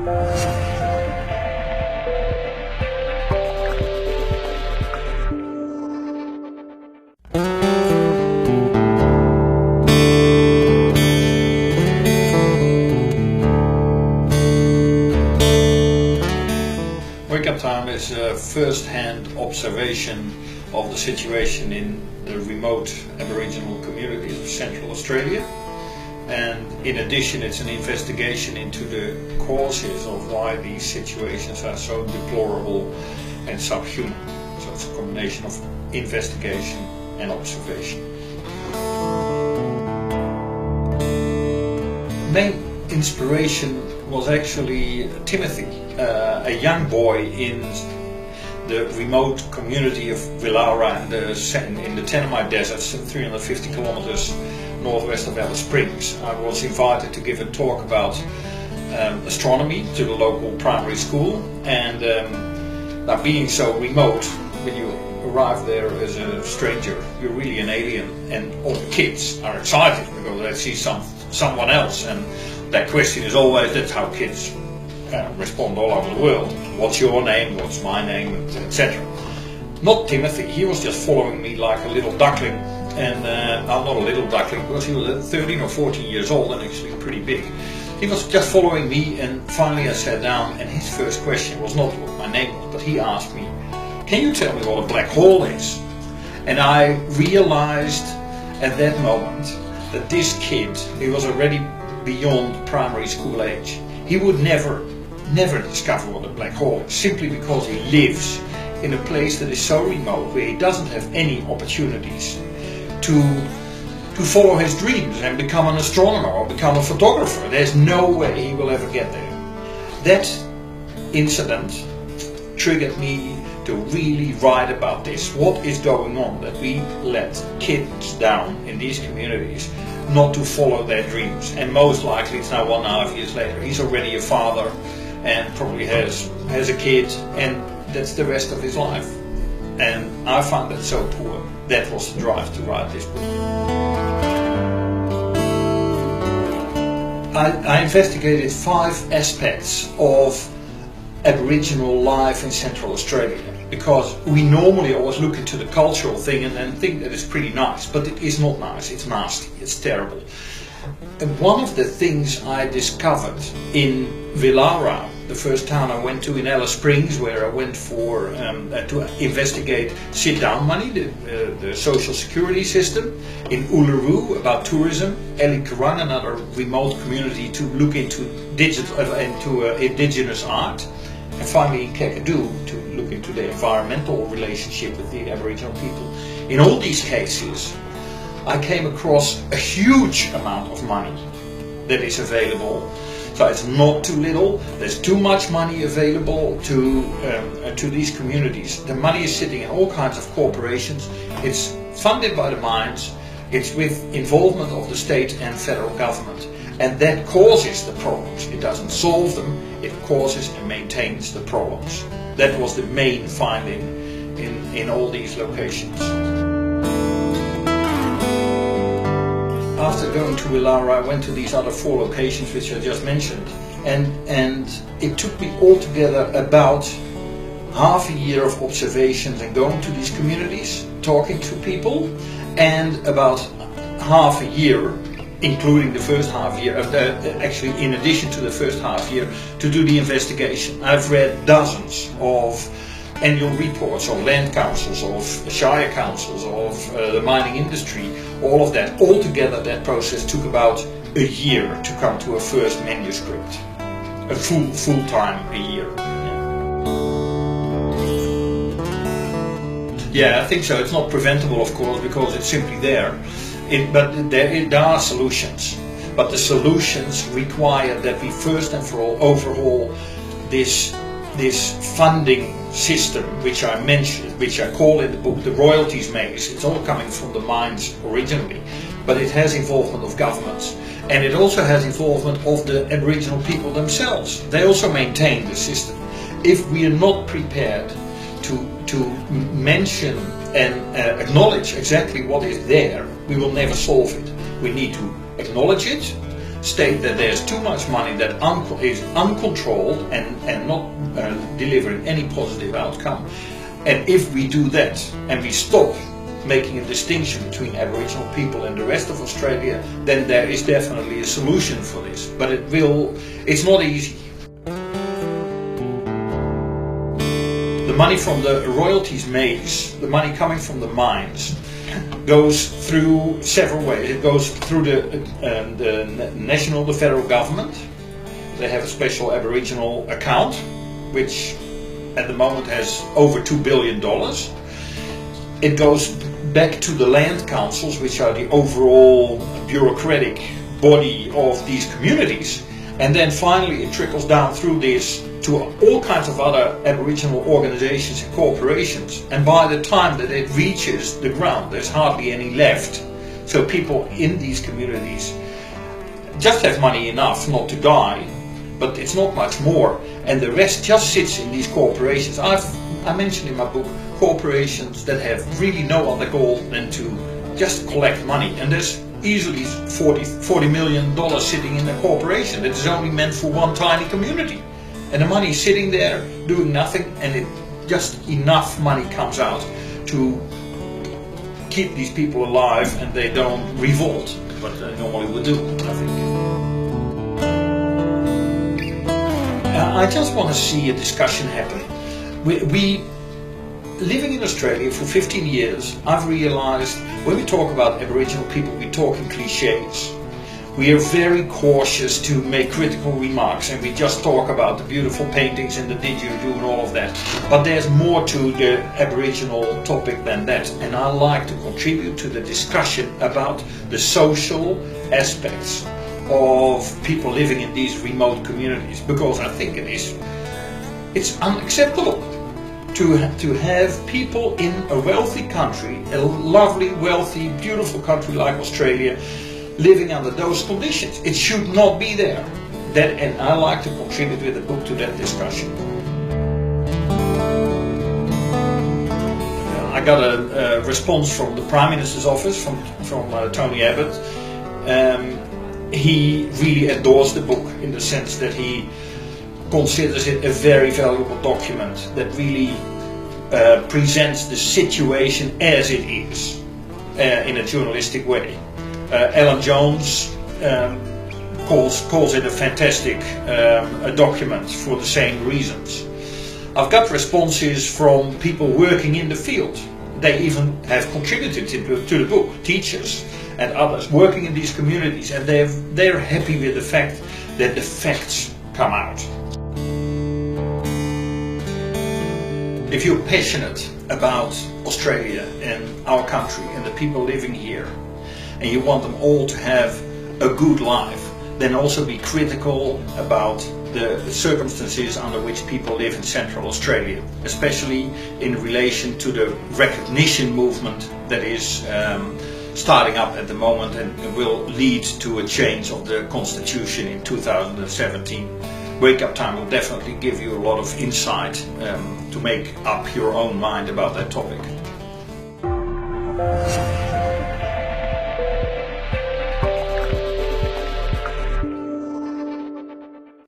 Wake Up Time is a first-hand observation of the situation in the remote Aboriginal communities of Central Australia, and in addition it's an investigation into the causes of why these situations are so deplorable and subhuman. So it's a combination of investigation and observation. Main inspiration was actually Timothy, a young boy in the remote community of Vilaura in the Tanami Deserts, 350 kilometers northwest of Alice Springs. I was invited to give a talk about astronomy to the local primary school, and now being so remote, when you arrive there as a stranger, you're really an alien, and all the kids are excited because they see someone else, and that question is always, that's how kids respond all over the world. What's your name? What's my name? Etc. Not Timothy. He was just following me like a little duckling, and not a little duckling because he was 13 or 14 years old and actually pretty big. He was just following me, and finally I sat down, and his first question was not what my name was, but he asked me, "Can you tell me what a black hole is?" And I realized at that moment that this kid, he was already beyond primary school age. He would never discover what a black hole is, simply because he lives in a place that is so remote where he doesn't have any opportunities to follow his dreams and become an astronomer or become a photographer. There's no way he will ever get there. That incident triggered me to really write about this. What is going on that we let kids down in these communities not to follow their dreams? And most likely it's now 1.5 years later. He's already a father and probably has a kid, and that's the rest of his life. And I found that so poor. That was the drive to write this book. I investigated 5 aspects of Aboriginal life in Central Australia, because we normally always look into the cultural thing and then think that it's pretty nice, but it is not nice, it's nasty, it's terrible. And one of the things I discovered in Vilaura, the first town I went to in Alice Springs, where I went for to investigate sit-down money, the social security system, in Uluru about tourism, Eli Karang, another remote community, to look into indigenous art, and finally in Kakadu to look into the environmental relationship with the Aboriginal people. In all these cases, I came across a huge amount of money that is available. So it's not too little, there's too much money available to these communities. The money is sitting in all kinds of corporations, it's funded by the mines, it's with involvement of the state and federal government. And that causes the problems. It doesn't solve them, it causes and maintains the problems. That was the main finding in all these locations. After going to Vilaura, I went to these other 4 locations which I just mentioned, and it took me altogether about half a year of observations and going to these communities, talking to people, and about half a year, including the first half year, actually in addition to the first half year, to do the investigation. I've read dozens of annual reports of land councils, of shire councils, of the mining industry, all of that. Altogether that process took about a year to come to a first manuscript. A full time a year. Yeah, I think so. It's not preventable, of course, because it's simply there. But there are solutions. But the solutions require that we first and for all overhaul this funding system, which I mentioned, which I call in the book the royalties maze. It's all coming from the mines originally, but it has involvement of governments, and it also has involvement of the Aboriginal people themselves. They also maintain the system. If we are not prepared to mention and acknowledge exactly what is there, we will never solve it. We need to acknowledge it, state that there's too much money that is uncontrolled and not delivering any positive outcome. And if we do that and we stop making a distinction between Aboriginal people and the rest of Australia, then there is definitely a solution for this. But it's not easy. The money from the royalties maize, the money coming from the mines, goes through several ways. It goes through the federal government. They have a special Aboriginal account, which at the moment has over $2 billion. It goes back to the land councils, which are the overall bureaucratic body of these communities. And then finally it trickles down through this to all kinds of other Aboriginal organizations and corporations. And by the time that it reaches the ground, there's hardly any left. So people in these communities just have money enough not to die, but it's not much more. And the rest just sits in these corporations. I mentioned in my book corporations that have really no other goal than to just collect money. And there's easily $40 million sitting in a corporation that is only meant for one tiny community. And the money is sitting there doing nothing, and just enough money comes out to keep these people alive and they don't revolt, what they normally would do, I think. I just want to see a discussion happen. Living in Australia for 15 years, I've realized when we talk about Aboriginal people, we talk in cliches. We are very cautious to make critical remarks, and we just talk about the beautiful paintings and the didgeridoo and all of that. But there's more to the Aboriginal topic than that, and I like to contribute to the discussion about the social aspects of people living in these remote communities, because I think it's unacceptable to have people in a wealthy country, a lovely, wealthy, beautiful country like Australia, living under those conditions. It should not be there. And I like to contribute with the book to that discussion. I got a response from the Prime Minister's office, from Tony Abbott. He really adores the book in the sense that he considers it a very valuable document that really presents the situation as it is in a journalistic way. Alan Jones calls it a fantastic document for the same reasons. I've got responses from people working in the field. They even have contributed to the book, teachers and others working in these communities, and they're happy with the fact that the facts come out. If you're passionate about Australia and our country and the people living here, and you want them all to have a good life, then also be critical about the circumstances under which people live in Central Australia, especially in relation to the recognition movement that is starting up at the moment and will lead to a change of the Constitution in 2017. Wake Up Time will definitely give you a lot of insight to make up your own mind about that topic.